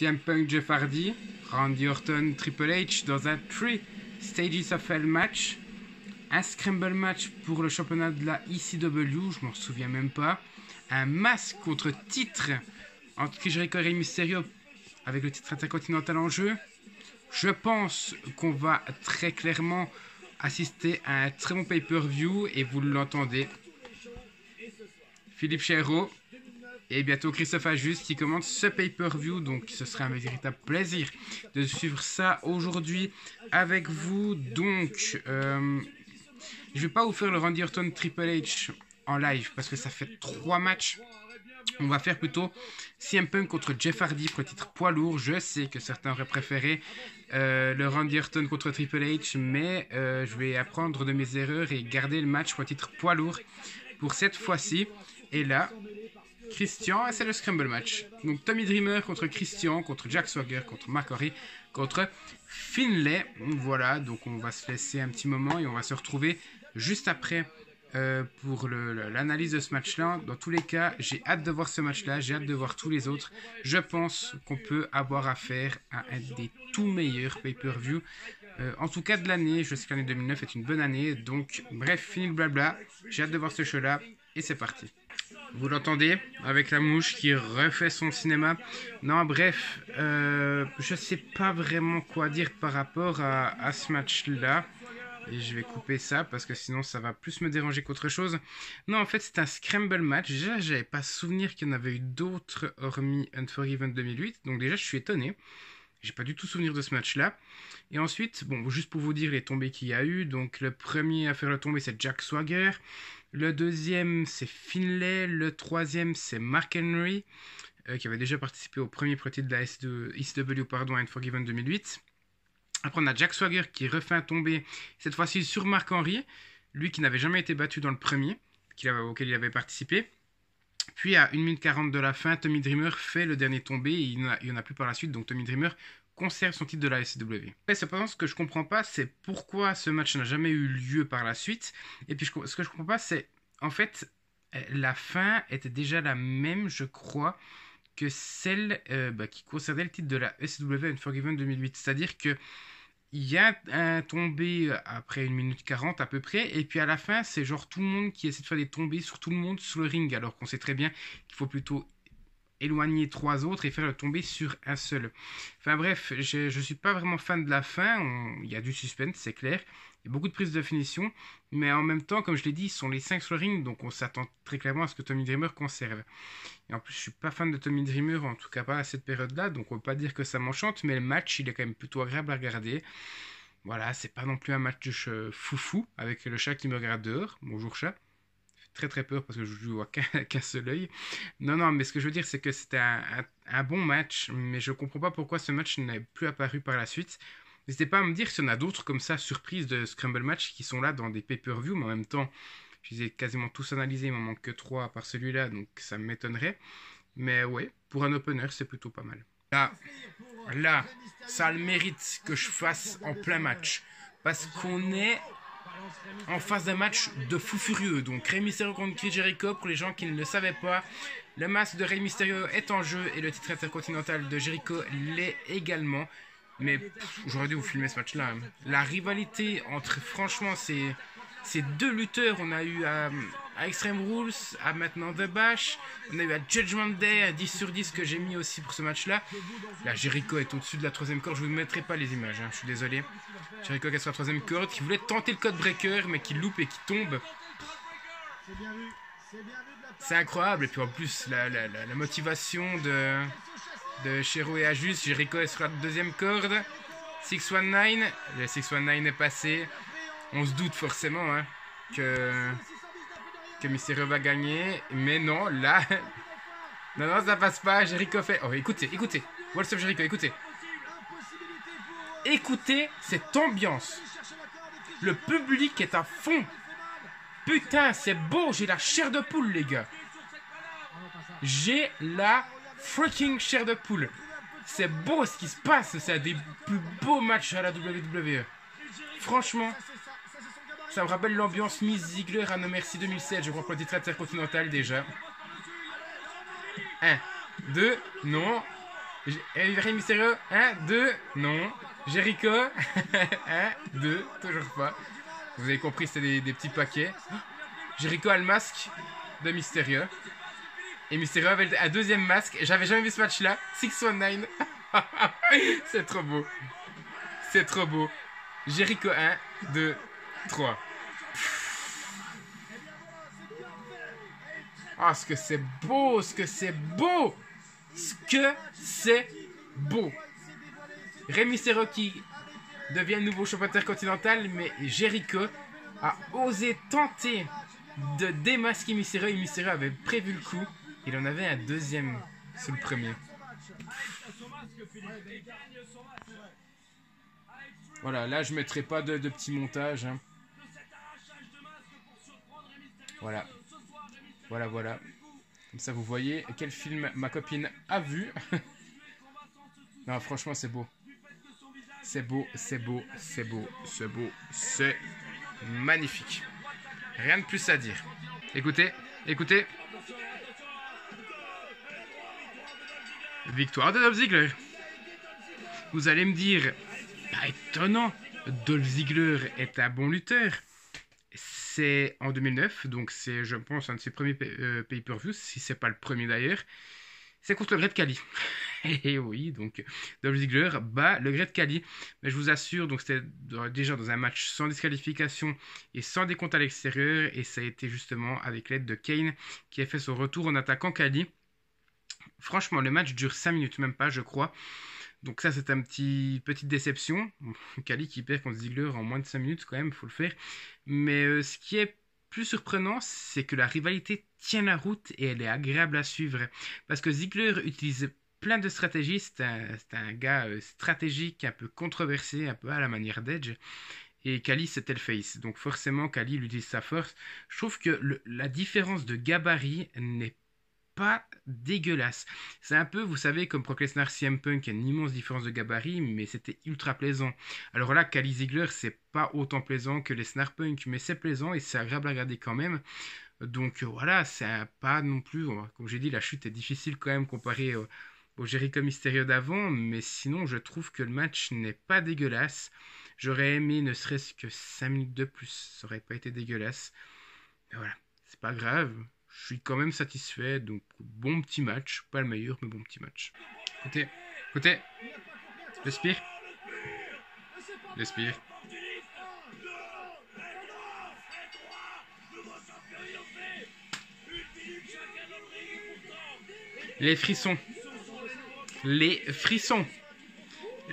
CM Punk, Jeff Hardy, Randy Orton, Triple H dans un 3 Stages of Hell match. Un Scramble match pour le championnat de la ECW, je m'en souviens même pas. Un masque contre titre entre Chris Jericho et Rey Mysterio avec le titre intercontinental en jeu. Je pense qu'on va très clairement assister à un très bon pay-per-view et vous l'entendez. Philippe Chéreau et bientôt Christophe Ajus qui commande ce pay-per-view. Donc ce sera un véritable plaisir de suivre ça aujourd'hui avec vous. Donc je vais pas vous faire le Randy Orton Triple H en live parce que ça fait 3 matchs. On va faire plutôt CM Punk contre Jeff Hardy pour le titre poids lourd. Je sais que certains auraient préféré le Randy Orton contre Triple H, mais je vais apprendre de mes erreurs et garder le match pour le titre poids lourd pour cette fois-ci. Et là, Christian, c'est le Scramble match. Donc Tommy Dreamer contre Christian, contre Jack Swagger, contre Mark Henry, contre Finlay. Voilà, donc on va se laisser un petit moment et on va se retrouver juste après pour l'analyse de ce match-là. Dans tous les cas, j'ai hâte de voir ce match-là, j'ai hâte de voir tous les autres. Je pense qu'on peut avoir affaire à un des tout meilleurs pay-per-view. En tout cas de l'année, je sais que l'année 2009 est une bonne année. Donc bref, fini le blabla. J'ai hâte de voir ce show-là et c'est parti. Vous l'entendez avec la mouche qui refait son cinéma. Non, bref, je sais pas vraiment quoi dire par rapport à ce match-là. Et je vais couper ça parce que sinon ça va plus me déranger qu'autre chose. Non, en fait, c'est un Scramble match. Déjà, j'avais pas souvenir qu'il y en avait eu d'autres hormis Unforgiven 2008. Donc déjà, je suis étonné. J'ai pas du tout souvenir de ce match-là. Et ensuite, bon, juste pour vous dire les tombées qu'il y a eu. Donc le premier à faire le tombé, c'est Jack Swagger. Le deuxième, c'est Finlay. Le troisième, c'est Mark Henry, qui avait déjà participé au premier titre de la ECW, à Unforgiven 2008. Après, on a Jack Swagger qui refait un tombé, cette fois-ci sur Mark Henry, lui qui n'avait jamais été battu dans le premier, auquel il avait participé. Puis à 1 minute 40 de la fin, Tommy Dreamer fait le dernier tombé, et il n'y en a plus par la suite, donc Tommy Dreamer conserve son titre de la ECW. Et cependant, ce que je comprends pas, c'est pourquoi ce match n'a jamais eu lieu par la suite. Et puis, ce que je comprends pas, c'est, en fait, la fin était déjà la même, je crois, que celle qui concernait le titre de la ECW Unforgiven 2008. C'est-à-dire que il y a un tombé après 1 minute 40 à peu près, et puis à la fin, c'est genre tout le monde qui essaie de faire des tombées sur tout le monde sur le ring, alors qu'on sait très bien qu'il faut plutôt éloigner 3 autres et faire le tomber sur un seul. Enfin bref, je suis pas vraiment fan de la fin, il y a du suspense, c'est clair, il y a beaucoup de prises de finition, mais en même temps, comme je l'ai dit, ils sont les 5 sur le ring, donc on s'attend très clairement à ce que Tommy Dreamer conserve. Et en plus, je suis pas fan de Tommy Dreamer, en tout cas pas à cette période-là, donc on peut pas dire que ça m'enchante, mais le match, il est quand même plutôt agréable à regarder. Voilà, c'est pas non plus un match de foufou, avec le chat qui me regarde dehors. Bonjour chat. Très très peur parce que je vois qu'un seul œil. Non, mais ce que je veux dire, c'est que c'était un bon match, mais je comprends pas pourquoi ce match n'est plus apparu par la suite. N'hésitez pas à me dire s'il y en a d'autres comme ça, surprises de Scramble Match qui sont là dans des pay-per-view, mais en même temps, je les ai quasiment tous analysés, il m'en manque que 3 à part celui-là, donc ça m'étonnerait. Mais ouais, pour un opener, c'est plutôt pas mal. Là, ça a le mérite que je fasse en plein match. Parce qu'on est en face d'un match de fou furieux. Donc Rey Mysterio contre Chris Jericho, pour les gens qui ne le savaient pas. Le masque de Rey Mysterio est en jeu et le titre intercontinental de Jericho l'est également. Mais j'aurais dû vous filmer ce match-là. Hein. La rivalité entre, franchement, ces deux lutteurs, on a eu à Extreme Rules, à maintenant The Bash, on a eu à Judgment Day, à 10 sur 10 que j'ai mis aussi pour ce match-là. Là, Jericho est au-dessus de la 3ème corde, je ne vous mettrai pas les images, hein, je suis désolé. Jericho qui est sur la 3ème corde, qui voulait tenter le code breaker, mais qui loupe et qui tombe. C'est incroyable, et puis en plus, la motivation de Chéreau et Ajus, Jericho est sur la 2ème corde. 619, le 619 est passé. On se doute forcément hein, que Mysterio va gagner, mais non, là, non, ça passe pas. Jericho fait. Oh, écoutez, What's up Jericho, écoutez cette ambiance. Le public est à fond. Putain, c'est beau, j'ai la chair de poule, les gars. J'ai la freaking chair de poule. C'est beau ce qui se passe, c'est un des plus beaux matchs à la WWE. Franchement. Ça me rappelle l'ambiance Miss Ziggler à No Mercy 2007, je crois, pour le titre intercontinental déjà. 1, 2, non. Rey Mysterio, 1, 2, non. Jericho, 1, 2, toujours pas. Vous avez compris, c'était des petits paquets. Jericho a le masque de Mysterio. Et Mysterio avait un deuxième masque. J'avais jamais vu ce match-là. 619. C'est trop beau. C'est trop beau. Jericho 1, 2, 3. Ah, ce que c'est beau, ce que c'est beau. Ce que c'est beau. Rey Mysterio qui devient nouveau champion intercontinental, mais Jericho a osé tenter de démasquer Mysterio et Mysterio avait prévu le coup. Il en avait un deuxième sous le premier. Voilà, là je mettrai pas de petit montage. Hein. Voilà. Voilà, voilà. Comme ça vous voyez quel film ma copine a vu. Non, franchement c'est beau. C'est beau, c'est beau, c'est beau, c'est beau, c'est magnifique. Rien de plus à dire. Écoutez, écoutez. Victoire de Dolph Ziggler. Vous allez me dire, pas étonnant, Dolph Ziggler est un bon lutteur. C'est en 2009, donc c'est, je pense, un de ses premiers pay-per-views, si c'est pas le premier d'ailleurs. C'est contre le Great Khali. Et oui, donc Dolph Ziggler bat le Great Khali. Mais je vous assure, donc c'était déjà dans un match sans disqualification et sans décompte à l'extérieur. Et ça a été justement avec l'aide de Kane qui a fait son retour en attaquant Khali. Franchement, le match dure 5 minutes, même pas, je crois. Donc ça, c'est une petite déception. Khali qui perd contre Ziggler en moins de 5 minutes, quand même, il faut le faire. Mais ce qui est plus surprenant, c'est que la rivalité tient la route et elle est agréable à suivre. Parce que Ziggler utilise plein de stratégies. C'est un gars stratégique, un peu controversé, un peu à la manière d'Edge. Et Khali, c'était le face. Donc forcément, Khali il utilise sa force. Je trouve que la différence de gabarit n'est pas dégueulasse. C'est un peu, vous savez, comme Brock Lesnar CM Punk, il y a une immense différence de gabarit, mais c'était ultra plaisant. Alors là, Khali Ziggler, c'est pas autant plaisant que Lesnar Punk, mais c'est plaisant et c'est agréable à regarder quand même. Donc voilà, c'est pas non plus, comme j'ai dit, la chute est difficile quand même comparé au Jericho Mysterio d'avant, mais sinon je trouve que le match n'est pas dégueulasse. J'aurais aimé ne serait-ce que 5 minutes de plus, ça aurait pas été dégueulasse. Mais voilà, c'est pas grave. Je suis quand même satisfait, donc bon petit match. Pas le meilleur, mais bon petit match. Écoutez, écoutez. Le spire. Le spire. Les frissons. Les frissons.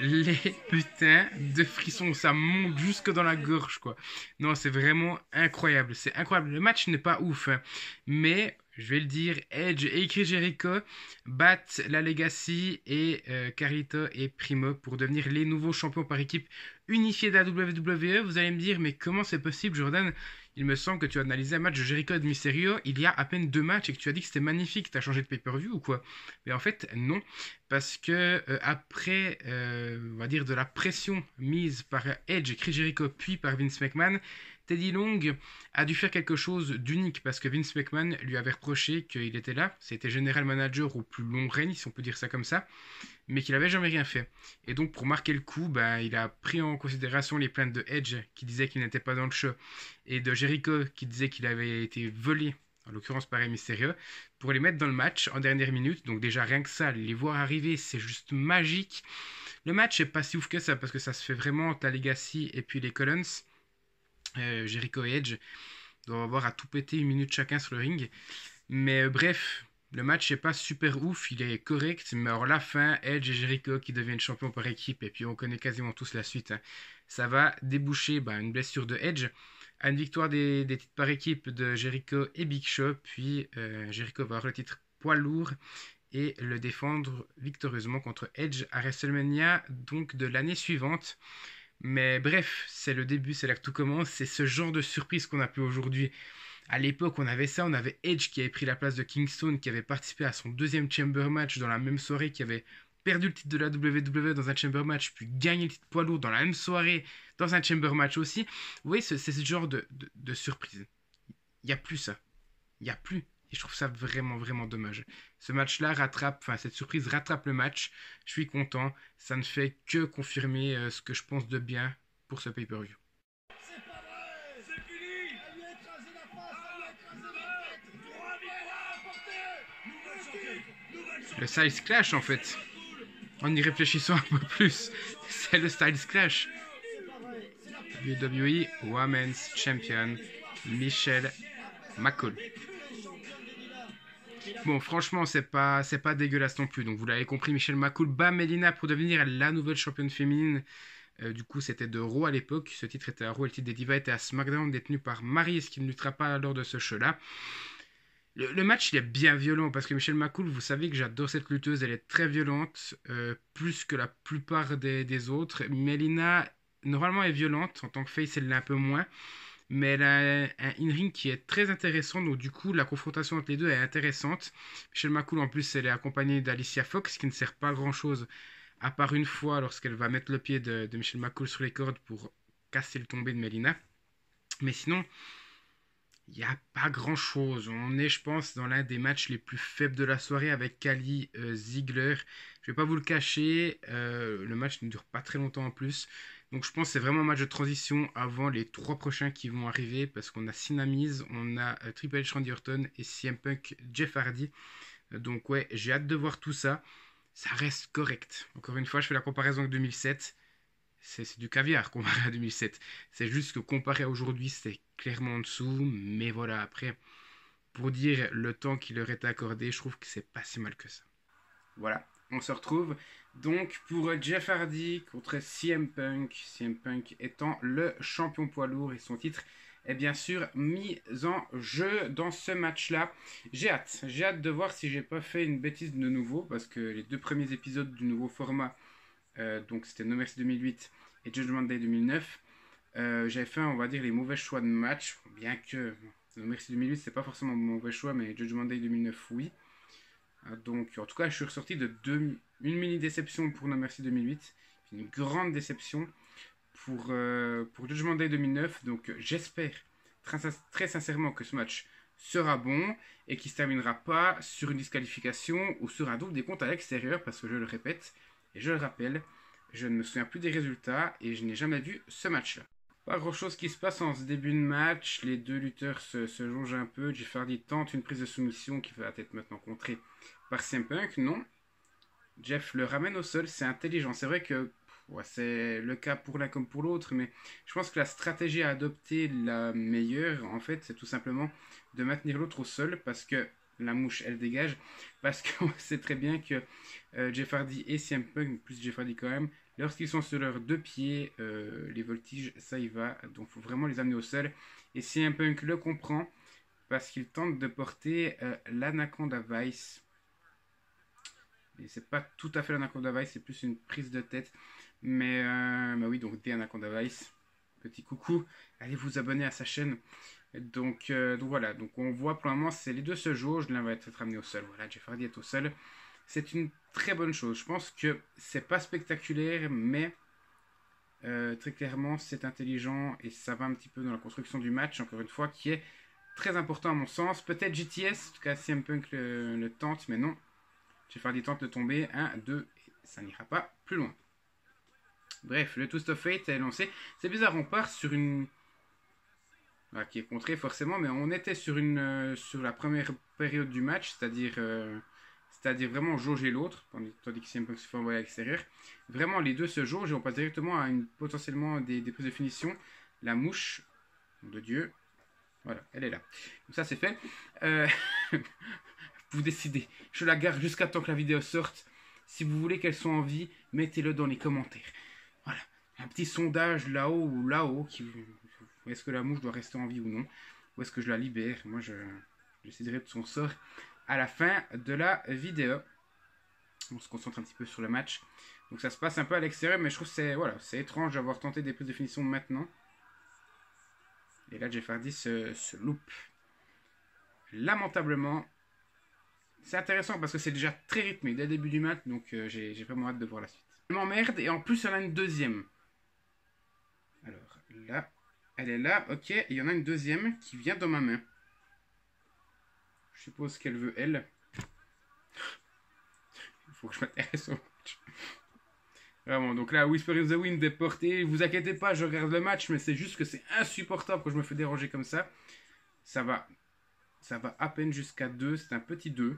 Les putains de frissons, ça monte jusque dans la gorge, quoi. Non, c'est vraiment incroyable, c'est incroyable. Le match n'est pas ouf, hein, mais je vais le dire, Edge et Chris Jericho battent la Legacy et Carlito et Primo pour devenir les nouveaux champions par équipe unifiés de la WWE. Vous allez me dire, mais comment c'est possible, Jordan? Il me semble que tu as analysé un match de Jericho et de Mysterio il y a à peine 2 matchs et que tu as dit que c'était magnifique. T'as changé de pay-per-view ou quoi? Mais en fait, non. Parce que après, on va dire, de la pression mise par Edge et Chris Jericho puis par Vince McMahon, Teddy Long a dû faire quelque chose d'unique parce que Vince McMahon lui avait reproché qu'il était là, c'était général manager au plus long règne, si on peut dire ça comme ça, mais qu'il n'avait jamais rien fait. Et donc pour marquer le coup, il a pris en considération les plaintes de Edge qui disait qu'il n'était pas dans le show et de Jericho qui disait qu'il avait été volé, en l'occurrence par Rey Mysterio, pour les mettre dans le match en dernière minute. Donc déjà rien que ça, les voir arriver, c'est juste magique. Le match n'est pas si ouf que ça parce que ça se fait vraiment entre la Legacy et puis les Collins. Jericho et Edge doivent avoir à tout péter 1 minute chacun sur le ring. Mais bref, le match n'est pas super ouf, il est correct. Mais alors la fin, Edge et Jericho qui deviennent champions par équipe, et puis on connaît quasiment tous la suite. Hein. Ça va déboucher une blessure de Edge, à une victoire des titres par équipe de Jericho et Big Show. Puis Jericho va avoir le titre poids lourd et le défendre victorieusement contre Edge à WrestleMania donc de l'année suivante. Mais bref, c'est le début, c'est là que tout commence, c'est ce genre de surprise qu'on a plus aujourd'hui. À l'époque, on avait ça, on avait Edge qui avait pris la place de Kingston, qui avait participé à son 2e Chamber match dans la même soirée, qui avait perdu le titre de la WWE dans un Chamber match, puis gagné le titre poids lourd dans la même soirée, dans un Chamber match aussi. Vous voyez, c'est ce genre de surprise. Il n'y a plus ça. Il n'y a plus. Et je trouve ça vraiment, vraiment dommage. Ce match-là rattrape, enfin cette surprise rattrape le match. Je suis content. Ça ne fait que confirmer ce que je pense de bien pour ce pay-per-view. Le Styles Clash en fait. En y réfléchissant un peu plus, c'est le Styles Clash. WWE Women's Champion Michelle McCool. Bon, franchement, c'est pas dégueulasse non plus. Donc, vous l'avez compris, Michelle McCool bat Melina pour devenir la nouvelle championne féminine. Du coup, c'était de Raw à l'époque. Ce titre était à Raw, le titre des Divas était à SmackDown, détenu par Maryse, qui ne luttera pas lors de ce show-là. Le match, il est bien violent parce que Michelle McCool, vous savez que j'adore cette lutteuse. Elle est très violente, plus que la plupart des autres. Melina, normalement, est violente. En tant que face, elle l'est un peu moins. Mais elle a un in-ring qui est très intéressant. Donc, du coup, la confrontation entre les deux est intéressante. Michelle McCool, en plus, elle est accompagnée d'Alicia Fox, qui ne sert pas à grand-chose, à part une fois lorsqu'elle va mettre le pied de Michelle McCool sur les cordes pour casser le tombé de Melina. Mais sinon, il n'y a pas grand-chose. On est, je pense, dans l'un des matchs les plus faibles de la soirée avec Kali Ziegler. Je ne vais pas vous le cacher, le match ne dure pas très longtemps en plus. Donc je pense que c'est vraiment un match de transition avant les 3 prochains qui vont arriver parce qu'on a Cena Miz, on a Triple H Randy Orton et CM Punk Jeff Hardy. Donc ouais, j'ai hâte de voir tout ça. Ça reste correct. Encore une fois, je fais la comparaison avec 2007. C'est du caviar comparé à 2007. C'est juste que comparé à aujourd'hui, c'est clairement en dessous. Mais voilà, après, pour dire le temps qui leur est accordé, je trouve que c'est pas si mal que ça. Voilà, on se retrouve donc pour Jeff Hardy contre CM Punk. CM Punk étant le champion poids lourd et son titre est bien sûr mis en jeu dans ce match-là. J'ai hâte de voir si j'ai pas fait une bêtise de nouveau parce que les 2 premiers épisodes du nouveau format, donc c'était No Mercy 2008 et Judgment Day 2009, j'avais fait, on va dire, les mauvais choix de match, bien que No Mercy 2008 c'est pas forcément un mauvais choix, mais Judgment Day 2009 oui. Donc, en tout cas, je suis ressorti de une mini déception pour No Mercy 2008, une grande déception pour Judgment Day 2009. Donc, j'espère très sincèrement que ce match sera bon et qu'il ne se terminera pas sur une disqualification ou sur un double des comptes à l'extérieur, parce que je le répète et je le rappelle, je ne me souviens plus des résultats et je n'ai jamais vu ce match-là. Pas grand chose qui se passe en ce début de match. Les deux lutteurs se jongent un peu. Jeff Hardy tente une prise de soumission qui va être maintenant contrée par CM Punk. Non. Jeff le ramène au sol. C'est intelligent. C'est vrai que c'est le cas pour l'un comme pour l'autre. Mais je pense que la stratégie à adopter, la meilleure, en fait, c'est tout simplement de maintenir l'autre au sol parce que la mouche, elle dégage. Parce qu'on sait très bien que Jeff Hardy et CM Punk, plus Jeff Hardy quand même, lorsqu'ils sont sur leurs 2 pieds, les voltiges, ça y va. Donc il faut vraiment les amener au sol. Et CM Punk le comprend parce qu'il tente de porter l'Anaconda Vice. Et c'est pas tout à fait l'Anaconda Vice, c'est plus une prise de tête. Mais bah oui, donc des Anaconda Vice. Petit coucou, allez vous abonner à sa chaîne. Donc voilà, donc on voit pour le moment, c'est les deux se jaugent. L'un va être ramené au sol. Voilà, Jeff Hardy est au sol. C'est une très bonne chose. Je pense que c'est pas spectaculaire, mais très clairement, c'est intelligent et ça va un petit peu dans la construction du match, encore une fois, qui est très important à mon sens. Peut-être GTS, en tout cas CM Punk le tente, mais non. Jeff Hardy tente de tomber. 1, 2, et ça n'ira pas plus loin. Bref, le Twist of Fate est lancé. C'est bizarre, on part sur une... Voilà, qui est contrée forcément, mais on était sur la première période du match, c'est-à-dire vraiment jauger l'autre, tandis que CM Punk se fait envoyer à l'extérieur. Vraiment, les deux se jaugent et on passe directement à potentiellement des prises de finition. La mouche, nom de Dieu, voilà, elle est là. Donc ça, c'est fait. Vous décidez. Je la garde jusqu'à temps que la vidéo sorte. Si vous voulez qu'elle soit en vie, mettez-le dans les commentaires. Voilà, un petit sondage là-haut ou là-haut. Est-ce que la mouche doit rester en vie ou non? Ou est-ce que je la libère? Moi, je déciderai de son sort à la fin de la vidéo. On se concentre un petit peu sur le match. Donc ça se passe un peu à l'extérieur, mais je trouve que c'est étrange d'avoir tenté des prises de finition maintenant. Et là, Jeff Hardy se loupe. Lamentablement. C'est intéressant parce que c'est déjà très rythmé dès le début du match, donc j'ai vraiment hâte de voir la suite. Elle m'emmerde et en plus, il y en a une deuxième. Alors là, elle est là, ok, et il y en a une deuxième qui vient dans ma main. Je suppose qu'elle veut elle. Il faut que je m'intéresse au match. Vraiment, donc là, Whisper in the Wind est porté. Vous inquiétez pas, je regarde le match, mais c'est juste que c'est insupportable quand je me fais déranger comme ça. Ça va à peine jusqu'à 2. C'est un petit 2.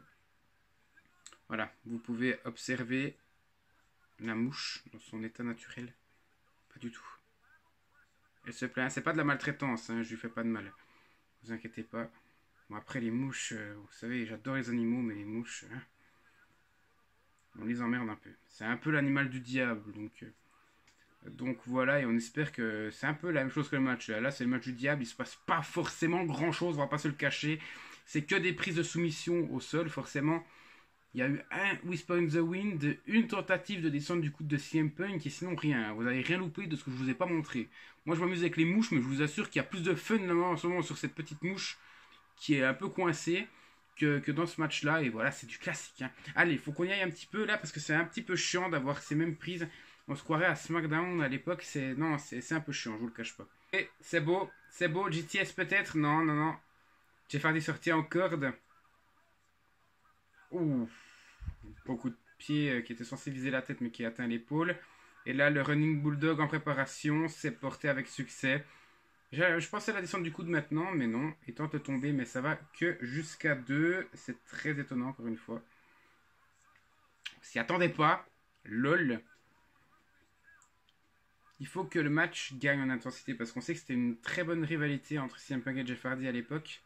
Voilà, vous pouvez observer la mouche dans son état naturel. Pas du tout. Elle se plaint. C'est pas de la maltraitance, hein, je lui fais pas de mal. Vous inquiétez pas. Bon, après, les mouches, vous savez, j'adore les animaux, mais les mouches, hein, on les emmerde un peu. C'est un peu l'animal du diable, donc voilà, et on espère que c'est un peu la même chose que le match. Là, c'est le match du diable, il se passe pas forcément grand chose, on va pas se le cacher. C'est que des prises de soumission au sol, forcément. Il y a eu un Whisper in the Wind, une tentative de descendre du coude de CM Punk, et sinon rien. Vous n'avez rien loupé de ce que je vous ai pas montré. Moi, je m'amuse avec les mouches, mais je vous assure qu'il y a plus de fun en ce moment sur cette petite mouche qui est un peu coincée que dans ce match-là. Et voilà, c'est du classique, hein. Allez, il faut qu'on y aille un petit peu là, parce que c'est un petit peu chiant d'avoir ces mêmes prises. On se croirait à SmackDown à l'époque. Non, c'est un peu chiant, je vous le cache pas. Et c'est beau, GTS peut-être. Non. Jeff Hardy sorti en corde. Ouh, beaucoup de pieds qui était censé viser la tête mais qui a atteint l'épaule. Et là, le running bulldog en préparation s'est porté avec succès. Je pensais à la descente du coude maintenant, mais non. Il tente de tomber, mais ça va que jusqu'à 2. C'est très étonnant, encore une fois. On s'y attendait pas. LOL. Il faut que le match gagne en intensité, parce qu'on sait que c'était une très bonne rivalité entre CM Punk et Jeff Hardy à l'époque.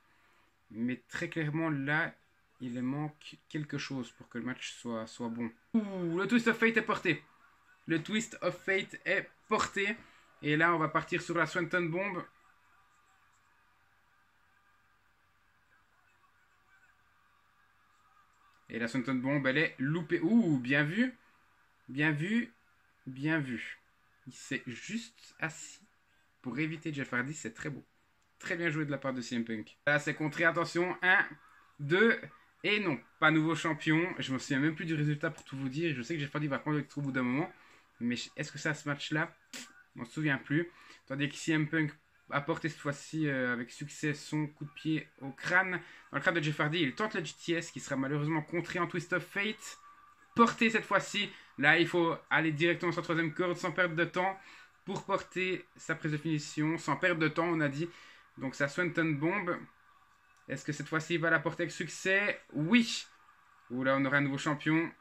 Mais très clairement, là, il manque quelque chose pour que le match soit bon. Ouh, le Twist of Fate est porté. Le Twist of Fate est porté. Et là, on va partir sur la Swanton Bomb. Et la Swanton Bomb, elle est loupée. Ouh, bien vu. Bien vu. Bien vu. Il s'est juste assis pour éviter Jeff Hardy. C'est très beau. Très bien joué de la part de CM Punk. Là, c'est contré. Attention. 1, 2... Et non, pas nouveau champion. Je me souviens même plus du résultat pour tout vous dire. Je sais que Jeff Hardy va prendre le titre au bout d'un moment. Mais est-ce que c'est à ce match-là? Je m'en souviens plus. Tandis que CM Punk a porté cette fois-ci avec succès son coup de pied au crâne. Dans le crâne de Jeff Hardy, il tente le GTS qui sera malheureusement contré en Twist of Fate. Porté cette fois-ci. Là, il faut aller directement sur la troisième corde sans perdre de temps pour porter sa prise de finition. Sans perdre de temps, on a dit. Donc sa Swanton Bomb. Est-ce que cette fois-ci il va la porter avec succès? Oui. Oula, on aura un nouveau champion.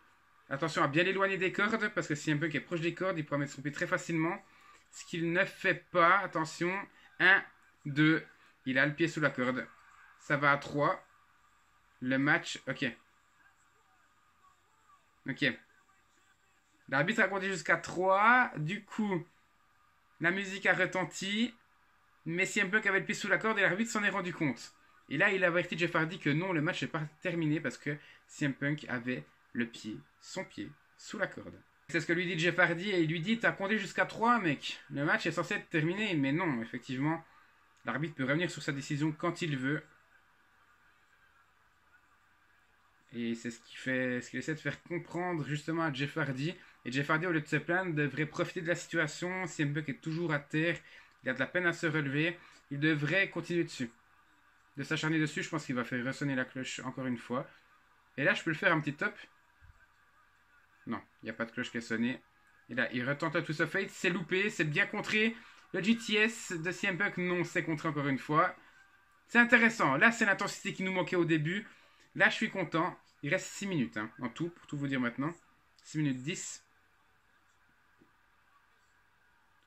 Attention à bien l'éloigner des cordes, parce que si un Punk est proche des cordes, il pourra mettre son pied très facilement. Ce qu'il ne fait pas. Attention. 1, 2. Il a le pied sous la corde. Ça va à 3. Le match. Ok. L'arbitre a compté jusqu'à 3. Du coup, la musique a retenti. Mais CM Punk avait le pied sous la corde et l'arbitre s'en est rendu compte. Et là, il a averti Jeff Hardy que non, le match n'est pas terminé parce que CM Punk avait son pied, sous la corde. C'est ce que lui dit Jeff Hardy et il lui dit: t'as compté jusqu'à 3, mec. Le match est censé être terminé. Mais non, effectivement, l'arbitre peut revenir sur sa décision quand il veut. Et c'est ce qu'il essaie de faire comprendre justement à Jeff Hardy. Et Jeff Hardy, au lieu de se plaindre, devrait profiter de la situation. CM Punk est toujours à terre. Il a de la peine à se relever. Il devrait continuer dessus. De s'acharner dessus, je pense qu'il va faire ressonner la cloche encore une fois. Et là, je peux le faire un petit top. Non, il n'y a pas de cloche qui a sonné. Et là, il retente un Twist of Fate. C'est loupé, c'est bien contré. Le GTS de CM Punk, non, c'est contré encore une fois. C'est intéressant. Là, c'est l'intensité qui nous manquait au début. Là, je suis content. Il reste 6 minutes hein, en tout, pour tout vous dire maintenant. 6 minutes 10.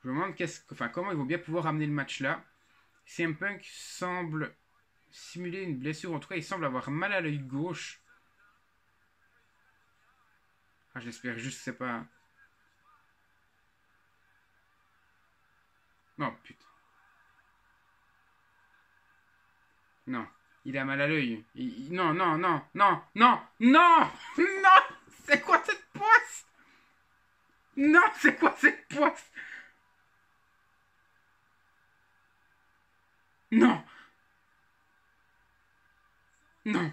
Je me demande comment ils vont bien pouvoir amener le match là. CM Punk semble simuler une blessure. En tout cas, il semble avoir mal à l'œil gauche. Ah, j'espère juste que c'est pas... Non, putain. Non, il a mal à l'œil. Non, non, non, non, non, non, non. C'est quoi cette poisse? Non, c'est quoi cette poisse? Non. Non.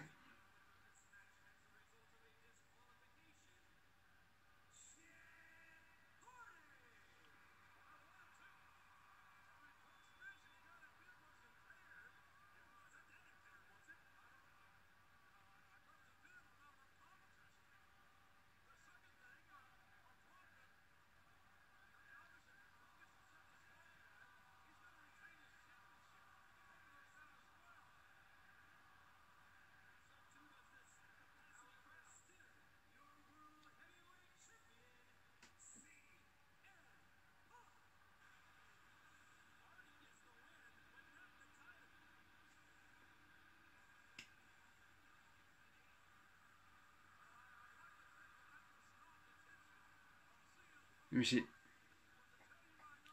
Mais j'ai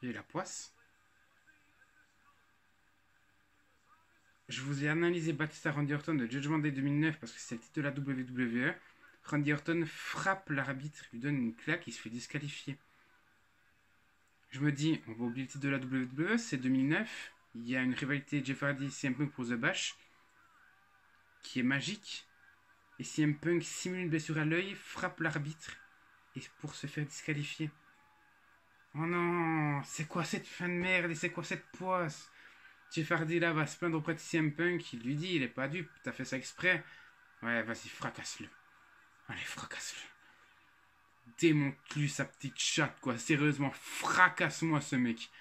la poisse. Je vous ai analysé Batista Randy Orton de Judgment Day 2009 parce que c'est le titre de la WWE. Randy Orton frappe l'arbitre, lui donne une claque, il se fait disqualifier. Je me dis, on va oublier le titre de la WWE, c'est 2009. Il y a une rivalité Jeff Hardy CM Punk pour The Bash qui est magique. Et CM Punk simule une blessure à l'œil, frappe l'arbitre et pour se faire disqualifier. Oh non, c'est quoi cette fin de merde et c'est quoi cette poisse? Jeff Hardy là va se plaindre auprès de CM Punk, il lui dit, il est pas dupe, t'as fait ça exprès. Ouais, vas-y, fracasse-le. Allez, fracasse-le. Démonte-lui sa petite chatte, quoi. Sérieusement, fracasse-moi ce mec.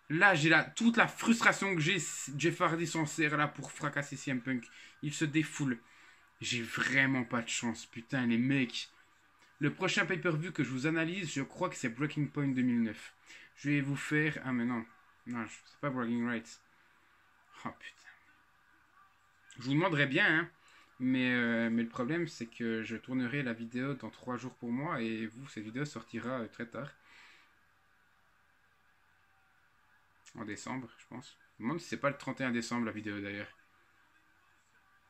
Là, j'ai toute la frustration que j'ai. Jeff Hardy s'en sert là pour fracasser CM Punk. Il se défoule. J'ai vraiment pas de chance, putain, les mecs. Le prochain pay-per-view que je vous analyse, je crois que c'est Breaking Point 2009. Je vais vous faire... Ah, mais non. Non, c'est pas Bragging Rights. Oh, putain. Je vous demanderai bien, hein. Mais le problème, c'est que je tournerai la vidéo dans 3 jours pour moi. Et vous, cette vidéo sortira très tard. En décembre, je pense. Je me demande si c'est pas le 31 décembre, la vidéo, d'ailleurs.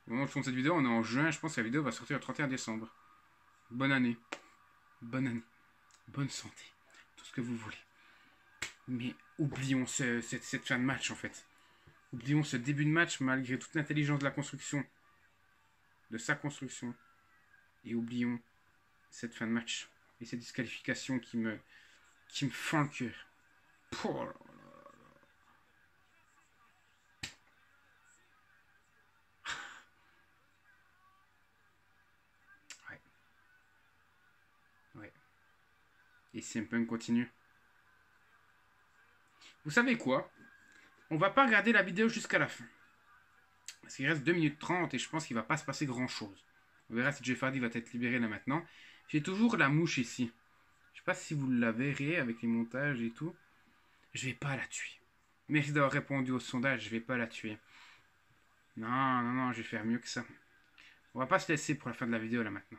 Au moment où je tourne cette vidéo, on est en juin. Je pense que la vidéo va sortir le 31 décembre. Bonne année. Bonne année. Bonne santé. Tout ce que vous voulez. Mais oublions cette fin de match, en fait. Oublions ce début de match, malgré toute l'intelligence de la construction. De sa construction. Et oublions cette fin de match. Et cette disqualification qui me fend le cœur. Oh là. Ouais. Et CM Punk continue. Vous savez quoi? On va pas regarder la vidéo jusqu'à la fin. Parce qu'il reste 2 minutes 30 et je pense qu'il va pas se passer grand chose. On verra si Jeff Hardy va être libéré là maintenant. J'ai toujours la mouche ici. Je sais pas si vous la verrez avec les montages et tout. Je vais pas la tuer. Merci d'avoir répondu au sondage, je vais pas la tuer. Non, non, non, je vais faire mieux que ça. On va pas se laisser pour la fin de la vidéo là maintenant.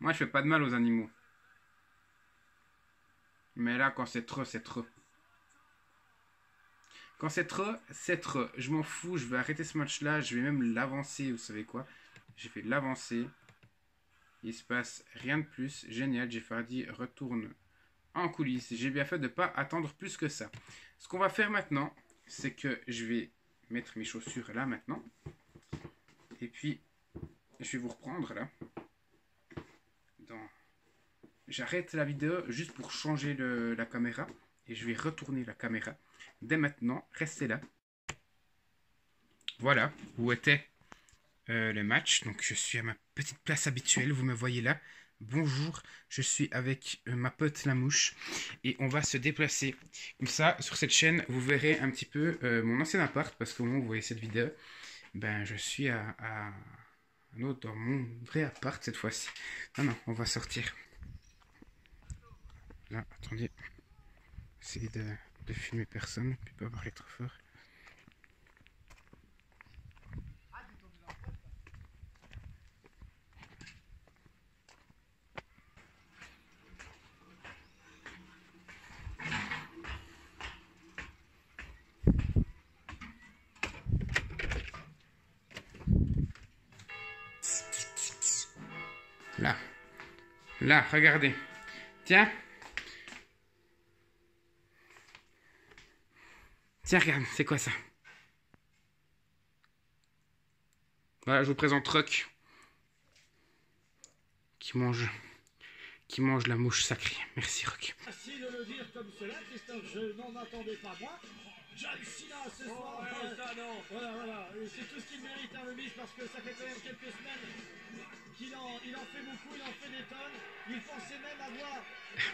Moi, je fais pas de mal aux animaux. Mais là, quand c'est trop, c'est trop. Quand c'est trop, c'est trop. Je m'en fous, je vais arrêter ce match-là. Je vais même l'avancer, vous savez quoi? Je vais l'avancer. Il se passe rien de plus. Génial, Jeff Hardy retourne en coulisses. J'ai bien fait de ne pas attendre plus que ça. Ce qu'on va faire maintenant, c'est que je vais mettre mes chaussures là maintenant. Et puis, je vais vous reprendre là. J'arrête la vidéo juste pour changer la caméra. Et je vais retourner la caméra. Dès maintenant, restez là. Voilà, où était le match. Donc je suis à ma petite place habituelle, vous me voyez là. Bonjour, je suis avec ma pote la mouche. Et on va se déplacer. Comme ça, sur cette chaîne, vous verrez un petit peu mon ancien appart. Parce qu'au moment où vous voyez cette vidéo, ben je suis dans mon vrai appart cette fois-ci. Non, non, on va sortir. Là, attendez. Essayez de filmer personne, puis pas parler trop fort. Là. Là, regardez. Tiens. Tiens, regarde, c'est quoi ça? Voilà, je vous présente Rock. Qui mange la mouche sacrée. Merci, Rock. Merci de le dire comme cela, Christophe, je n'en attendais pas moins. John Cena ce soir. Ça, non. Voilà. C'est tout ce qu'il mérite, hein, le Miz, parce que ça fait quand même quelques semaines qu'il en fait beaucoup, il en fait des tonnes. Il pensait même avoir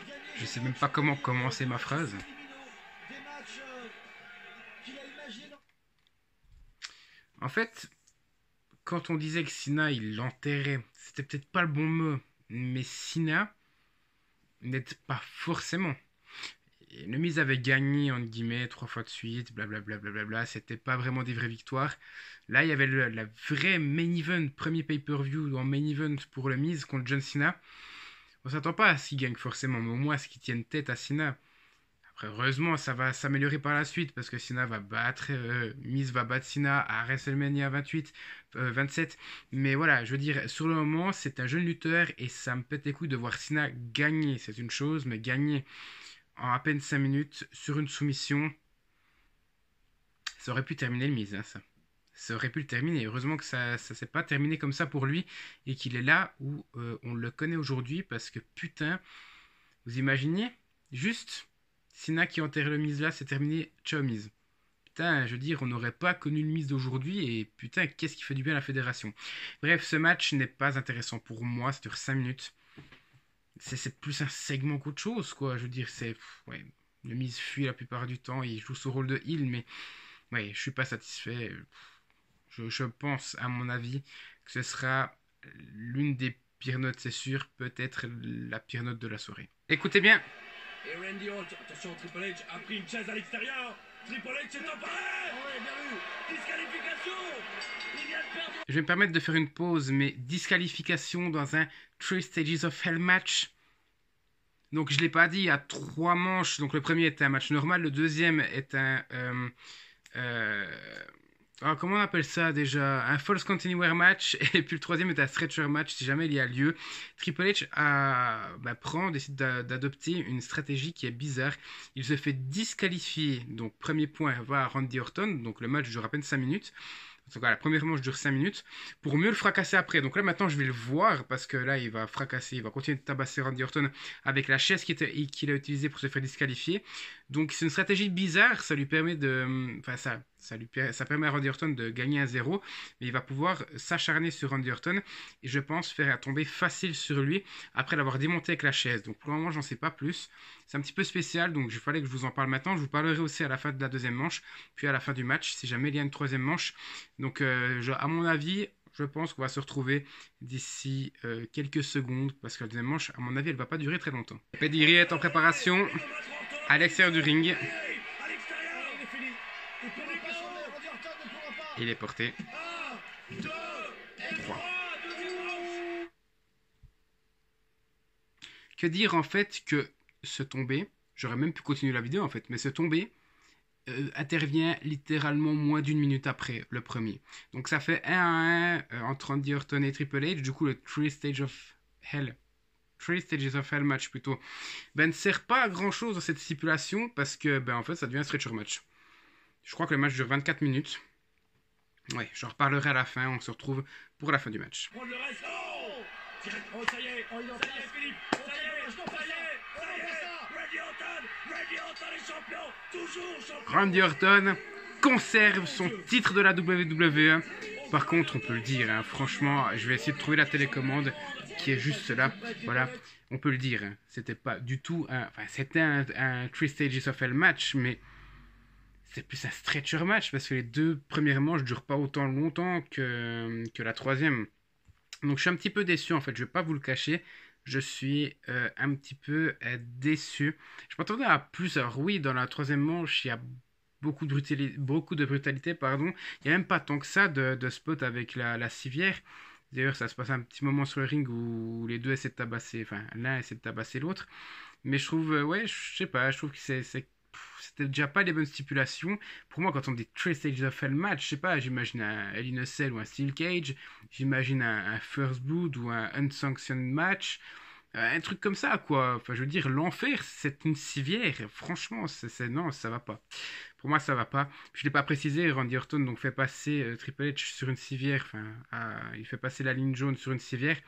gagné. Je sais même pas comment commencer ma phrase. Des matchs qu'il a imaginés. En fait, quand on disait que Cena, il l'enterrait, c'était peut-être pas le bon mot. Mais Cena n'était pas forcément. Et le Miz avait gagné, entre guillemets, 3 fois de suite, blablabla. C'était pas vraiment des vraies victoires. Là, il y avait la vraie main event, premier pay-per-view en main event pour le Miz contre John Cena. On s'attend pas à ce qu'il gagne forcément, mais au moins à ce qu'il tienne tête à Cena. Après, heureusement, ça va s'améliorer par la suite parce que Cena va battre, Miz va battre Cena à WrestleMania 27. Mais voilà, je veux dire, sur le moment, c'est un jeune lutteur et ça me pète les couilles de voir Cena gagner. C'est une chose, mais gagner en à peine 5 minutes sur une soumission, ça aurait pu terminer le Miz, hein, ça. Ça aurait pu le terminer. Heureusement que ça ne s'est pas terminé comme ça pour lui et qu'il est là où on le connaît aujourd'hui parce que putain, vous imaginez juste Cena qui enterre le Miz là, c'est terminé, ciao Miz. Putain, je veux dire, on n'aurait pas connu le Miz d'aujourd'hui et putain, qu'est-ce qui fait du bien à la fédération. Bref, ce match n'est pas intéressant pour moi, ça dure 5 minutes. C'est plus un segment qu'autre chose, quoi. Je veux dire, ouais, le Miz fuit la plupart du temps, il joue son rôle de heel, mais ouais, je suis pas satisfait. Je pense, à mon avis, que ce sera l'une des pires notes, c'est sûr, peut-être la pire note de la soirée. Écoutez bien. Et Randy Orton, attention, Triple H a pris une chaise à l'extérieur. Triple H s'est emparé. Ouais, bien vu. Disqualification. Il vient de perdre. Je vais me permettre de faire une pause, mais disqualification dans un 3 Stages of Hell match. Donc je ne l'ai pas dit, il y a 3 manches. Donc le premier est un match normal, le deuxième est un... comment on appelle ça déjà? Un False Continuer match. Et puis le troisième est un Stretcher match si jamais il y a lieu. Triple H décide d'adopter une stratégie qui est bizarre. Il se fait disqualifier. Donc premier point va à Randy Orton. Donc le match dure à peine 5 minutes. Donc la première manche dure 5 minutes pour mieux le fracasser après. Donc là maintenant je vais le voir parce que là il va fracasser, il va continuer de tabasser Randy Orton avec la chaise qu'il a utilisée pour se faire disqualifier. Donc c'est une stratégie bizarre, ça lui permet de... Enfin ça permet à Randy Orton de gagner un 0, mais il va pouvoir s'acharner sur Randy Orton et je pense faire tomber facile sur lui après l'avoir démonté avec la chaise. Donc pour le moment j'en sais pas plus. C'est un petit peu spécial, donc il fallait que je vous en parle maintenant. Je vous parlerai aussi à la fin de la deuxième manche, puis à la fin du match, si jamais il y a une troisième manche. Donc à mon avis, je pense qu'on va se retrouver d'ici quelques secondes, parce que la deuxième manche, à mon avis, elle va pas durer très longtemps. Pedigree est en préparation à l'extérieur du ring. Il est porté. 3. Que dire en fait que ce tombé, j'aurais même pu continuer la vidéo en fait, mais ce tombé intervient littéralement moins d'une minute après le premier. Donc ça fait 1-1 entre Randy Orton et Triple H. Du coup, le 3 Stages of Hell match plutôt, ne sert pas à grand chose dans cette stipulation parce que en fait ça devient un stretcher match. Je crois que le match dure 24 minutes. Ouais, j'en reparlerai à la fin, on se retrouve pour la fin du match. Prendre le reste. Oh, ça y est, Philippe. Ça y est, Randy Orton est champion, toujours champion. Randy Orton conserve son titre de la WWE. Par contre, on peut le dire, hein, franchement, je vais essayer de trouver la télécommande qui est juste là. Voilà, on peut le dire. Hein, c'était pas du tout c'était un 3 Stages of Hell match, mais c'est plus un stretcher match parce que les 2 premières manches durent pas autant longtemps que la troisième. Donc je suis un petit peu déçu en fait, je vais pas vous le cacher. Je suis un petit peu déçu. Je m'attendais à plus. Alors oui, dans la troisième manche, il y a beaucoup de brutalité, pardon. Il n'y a même pas tant que ça de spot avec la civière. D'ailleurs, ça se passe un petit moment sur le ring où les deux essaient de tabasser, enfin l'un essaie de tabasser l'autre. Mais je trouve, je sais pas, je trouve que c'était déjà pas les bonnes stipulations. Pour moi, quand on dit 3 Stages of Hell match, je sais pas, j'imagine un Hell in a Cell ou un Steel Cage, j'imagine un First Blood ou un Unsanctioned match, un truc comme ça, quoi. Enfin, je veux dire, l'enfer, c'est une civière. Franchement, non, ça va pas. Pour moi, ça va pas. Je l'ai pas précisé, Randy Orton donc fait passer Triple H sur une civière, il fait passer la ligne jaune sur une civière.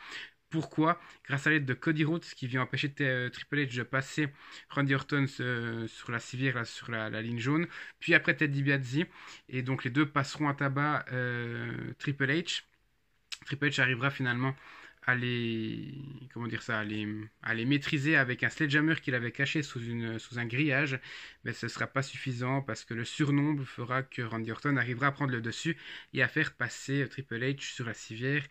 Pourquoi? Grâce à l'aide de Cody Rhodes qui vient empêcher Triple H de passer Randy Orton sur la civière, là, sur la ligne jaune. Puis après Ted DiBiase. Et donc les deux passeront à tabac Triple H. Triple H arrivera finalement à les maîtriser avec un sledgehammer qu'il avait caché sous un grillage. Mais ce ne sera pas suffisant parce que le surnombre fera que Randy Orton arrivera à prendre le dessus et à faire passer Triple H sur la civière.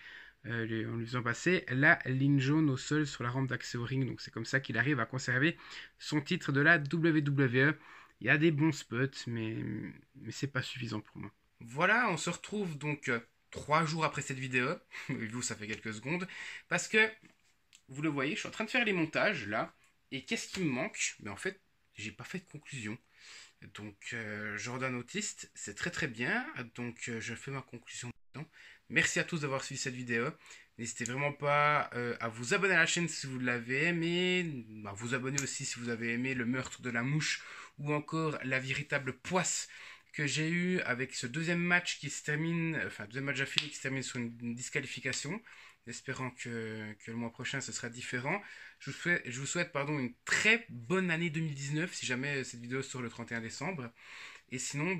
En lui faisant passer la ligne jaune au sol sur la rampe d'accès au ring. Donc c'est comme ça qu'il arrive à conserver son titre de la WWE. Il y a des bons spots, mais c'est pas suffisant pour moi. Voilà, on se retrouve donc 3 jours après cette vidéo. Vous, ça fait quelques secondes. Parce que vous le voyez, je suis en train de faire les montages là. Et qu'est-ce qui me manque? En fait, j'ai pas fait de conclusion. Donc, Jordan Autiste, c'est très très bien. Donc, je fais ma conclusion maintenant. Merci à tous d'avoir suivi cette vidéo. N'hésitez vraiment pas à vous abonner à la chaîne si vous l'avez aimé. À vous abonner aussi si vous avez aimé le meurtre de la mouche. Ou encore la véritable poisse que j'ai eue avec ce deuxième match qui se termine. Enfin, deuxième match d'affilée qui se termine sur une disqualification. Espérant que le mois prochain ce sera différent. Je vous souhaite une très bonne année 2019 si jamais cette vidéo sort le 31 décembre. Et sinon,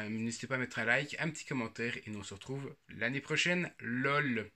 n'hésitez pas à mettre un like, un petit commentaire et nous on se retrouve l'année prochaine. LOL.